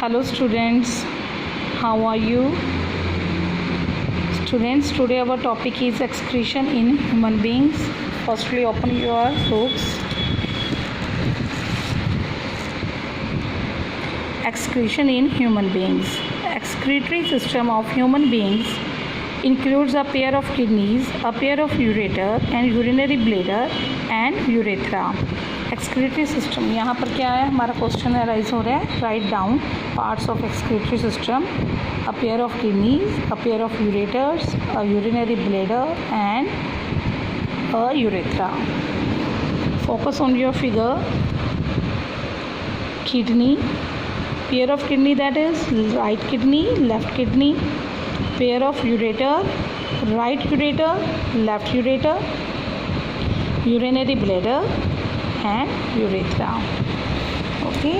Hello students, how are you? Students, today our topic is excretion in human beings. Firstly, open your books. Excretion in human beings. Excretory system of human beings includes a pair of kidneys, a pair of ureter and urinary bladder and urethra. Excretory system यहाँ पर क्या है, हमारा question rise हो रहा है. Write down parts of excretory system. A pair of kidneys, a pair of ureters, a urinary bladder and a urethra. Focus on your figure. Kidney, pair of kidney, that is right kidney, left kidney. Pair of ureter, right ureter, left ureter. Urinary bladder and urethra. Okay.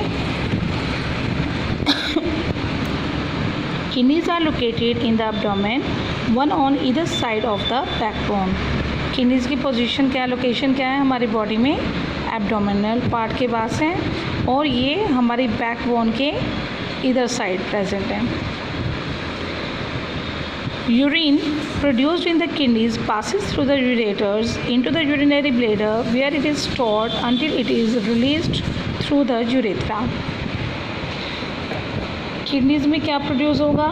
Kidneys are located in the abdomen, one on either side of the backbone. Kidneys की position क्या है, location क्या है हमारी body में, abdominal part के पास है और ये हमारी बैकबोन के इधर साइड प्रेजेंट है. Urine produced in the kidneys passes through the ureters into the urinary bladder where it is stored until it is released through the urethra. Kidneys में क्या प्रोड्यूस होगा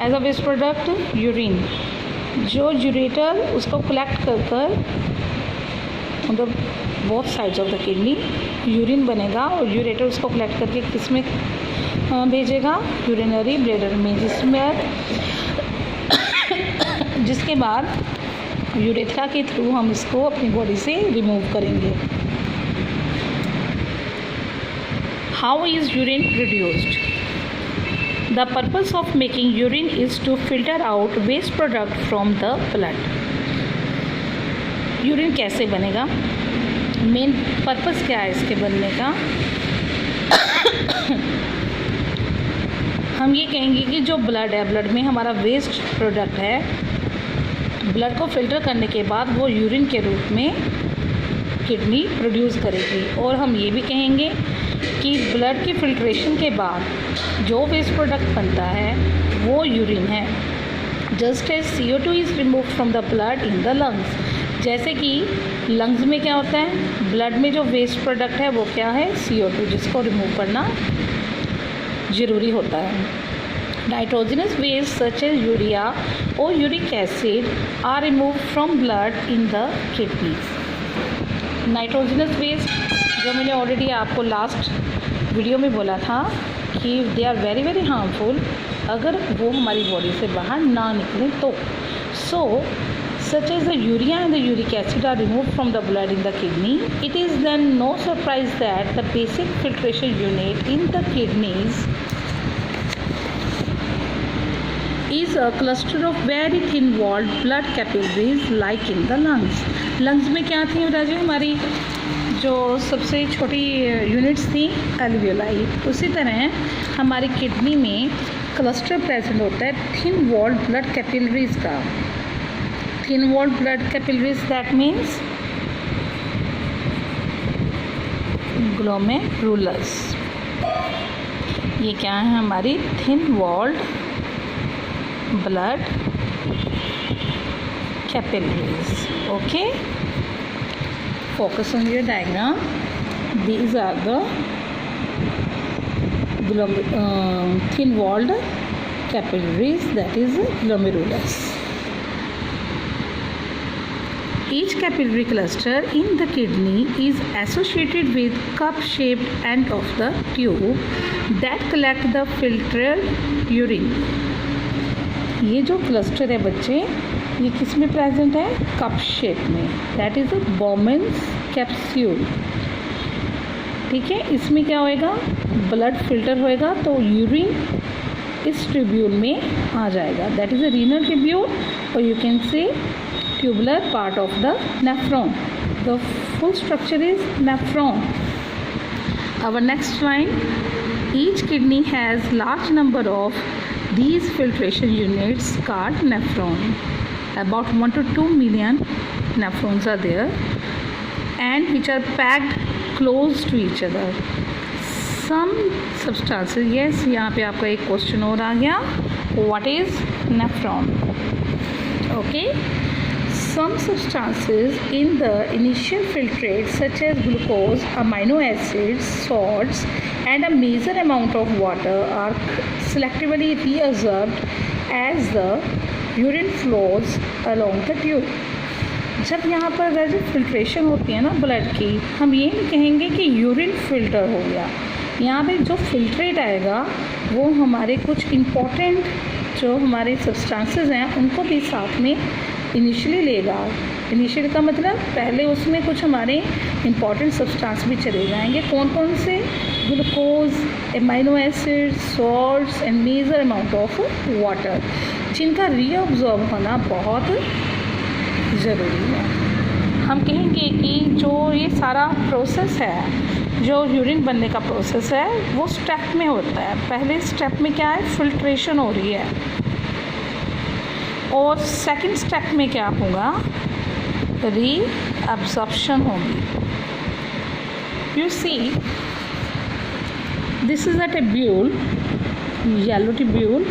as a waste product? Urine. जो ureter उसको collect कर मतलब both sides of the kidney urine बनेगा और ureter उसको कलेक्ट करके किस में भेजेगा? यूरिनरी ब्लैडर में, जिसके बाद यूरेथ्रा के थ्रू हम इसको अपनी बॉडी से रिमूव करेंगे. How is urine produced? The purpose of making urine is to filter out waste product from the blood. Urine कैसे बनेगा, मेन पर्पस क्या है इसके बनने का? हम ये कहेंगे कि जो ब्लड है, ब्लड में हमारा वेस्ट प्रोडक्ट है, ब्लड को फिल्टर करने के बाद वो यूरिन के रूप में किडनी प्रोड्यूस करेगी. और हम ये भी कहेंगे कि ब्लड की फिल्ट्रेशन के बाद जो वेस्ट प्रोडक्ट बनता है वो यूरिन है. Just as CO2 is remove from the blood in the lungs. जैसे कि लंग्स में क्या होता है, ब्लड में जो वेस्ट प्रोडक्ट है वो क्या है? CO2, जिसको रिमूव करना ज़रूरी होता है. Nitrogenous waste such as urea or uric acid are removed from blood in the kidneys. Nitrogenous waste जो मैंने ऑलरेडी आपको लास्ट वीडियो में बोला था कि they are very very harmful अगर वो हमारी बॉडी से बाहर ना निकलें तो. So such as the urea and the uric acid are removed from the blood in the kidney, it is then no surprise that the basic filtration unit in the kidneys is a cluster of very thin walled blood capillaries like in the lungs. lungs में क्या थी राजे, हमारी जो सबसे छोटी units थी alveoli. उसी तरह हमारी किडनी में क्लस्टर प्रेजेंट होता है थिन वॉल्ड ब्लड कैपिलरीज का. Thin walled blood capillaries that means glomerulus. ये क्या है हमारी thin walled blood capillaries. Okay, focus on your diagram. These are the thin walled capillaries, that is glomerulus. Each capillary cluster in the kidney is associated with cup-shaped end of the tube that collect the filtered urine. ये जो cluster है बच्चे, ये किस में present है? Cup shape में, that is a Bowman's capsule. ठीक है, इसमें क्या होएगा? ब्लड फिल्टर होएगा तो यूरिन इस ट्यूब्यूल में आ जाएगा, that is a renal tubule और you can say tubular part of the nephron. The full structure is nephron. Our next line, each kidney has large number of these filtration units called nephron. About 1 to 2 million nephrons are there and which are packed close to each other. Some substances, yes यहाँ पे आपका एक question और आ गया, what is nephron? Okay, some substances in the initial filtrate such as glucose, amino acids, salts and a major amount of water are selectively reabsorbed as the urine flows along the tube. जब यहाँ पर अगर जो filtration होती है ना blood की, हम ये नहीं कहेंगे कि यूरिन फिल्टर हो गया। यहाँ पे जो फिल्ट्रेट आएगा वो हमारे कुछ इम्पॉर्टेंट जो हमारे सब्सटेंसेस हैं उनको भी साथ में इनिशियली लेगा। इनिशियल का मतलब पहले उसमें कुछ हमारे इम्पॉर्टेंट सब्सटेंस भी चले जाएंगे। कौन कौन से? Glucose, amino acids, salts and major amount of water, जिनका रीअब्जॉर्ब होना बहुत ज़रूरी है। हम कहेंगे कि जो ये सारा प्रोसेस है, जो यूरिन बनने का प्रोसेस है, वो स्टेप में होता है। पहले स्टेप में क्या है? फिल्ट्रेशन हो रही है, और सेकंड स्टेप में क्या होगा? रीअब्जॉर्प्शन होगी। You see this is a tubule, yellow tubule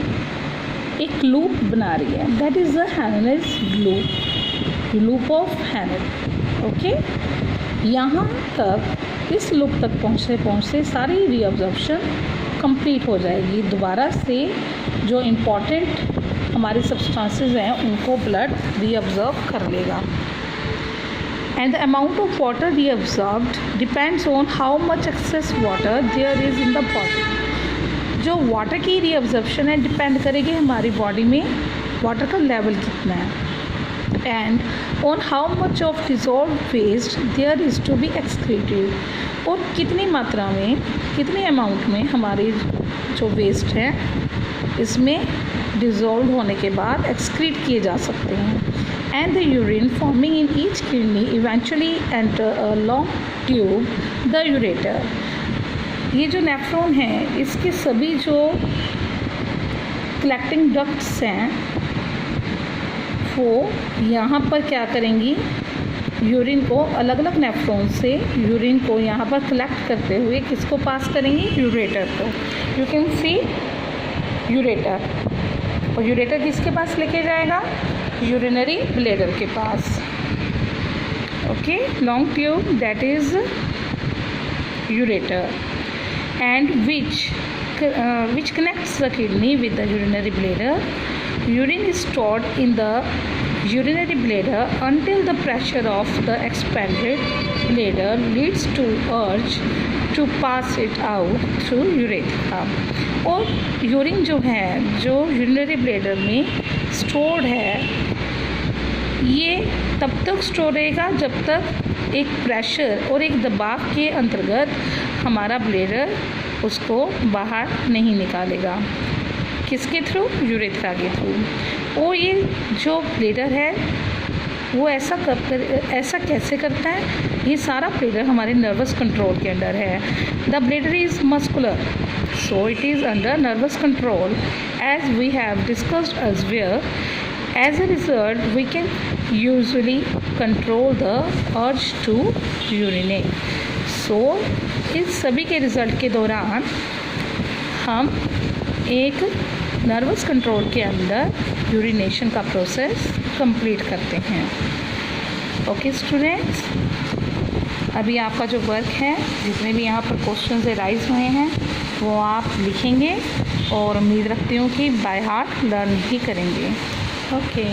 एक लूप बना रही है, that is the Henle's loop of Henle. Okay, यहाँ तक इस लूप तक पहुँचते सारी रीअब्जॉर्प्शन कंप्लीट हो जाएगी। दोबारा से जो इम्पॉर्टेंट हमारे सब्सटेंसेस हैं उनको ब्लड रीअब्जॉर्ब कर लेगा। And the amount of water reabsorbed depends on how much excess water there is in the body. जो वाटर की रीअब्जॉर्प्शन है डिपेंड करेगी हमारी बॉडी में वाटर का लेवल कितना है, and on how much of dissolved waste there is to be excreted, और कितनी मात्रा में, कितने अमाउंट में हमारी जो वेस्ट है इसमें डिज़ोल्व होने के बाद एक्सक्रीट किए जा सकते हैं। And the urine forming in each kidney eventually enter a long tube, the ureter. ये जो नेफ्रॉन है इसके सभी जो कलेक्टिंग डक्ट्स हैं वो यहाँ पर क्या करेंगी? यूरिन को अलग अलग नेफ्रॉन से यूरिन को यहाँ पर कलेक्ट करते हुए किसको पास करेंगी? यूरेटर को। यू कैन सी यूरेटर, और यूरेटर किसके पास लेके जाएगा? यूरिनरी ब्लैडर के पास। Okay, long tube that is ureter, and which connects the kidney with the urinary bladder. Urine is stored in the urinary bladder until the pressure of the expanded bladder leads to urge to pass it out through urethra. और urine जो है, जो urinary bladder में stored है, ये तब तक store रहेगा जब तक एक प्रेशर और एक दबाव के अंतर्गत हमारा ब्लैडर उसको बाहर नहीं निकालेगा। किसके थ्रू? यूरेथ्रा के थ्रू। और ये जो ब्लैडर है वो ऐसा कैसे करता है? ये सारा ब्लैडर हमारे नर्वस कंट्रोल के अंडर है। The bladder is muscular, so it is under nervous control, as we have discussed elsewhere. As a result, we can usually control the urge to urinate. So इस सभी के result के दौरान हम एक nervous control के अंदर यूरिनेशन का प्रोसेस कंप्लीट करते हैं। ओके स्टूडेंट्स, अभी आपका जो वर्क है, जितने भी यहाँ पर क्वेश्चंस राइज हुए हैं वो आप लिखेंगे, और उम्मीद रखती हूँ कि बाय हार्ट लर्न भी करेंगे। ओके।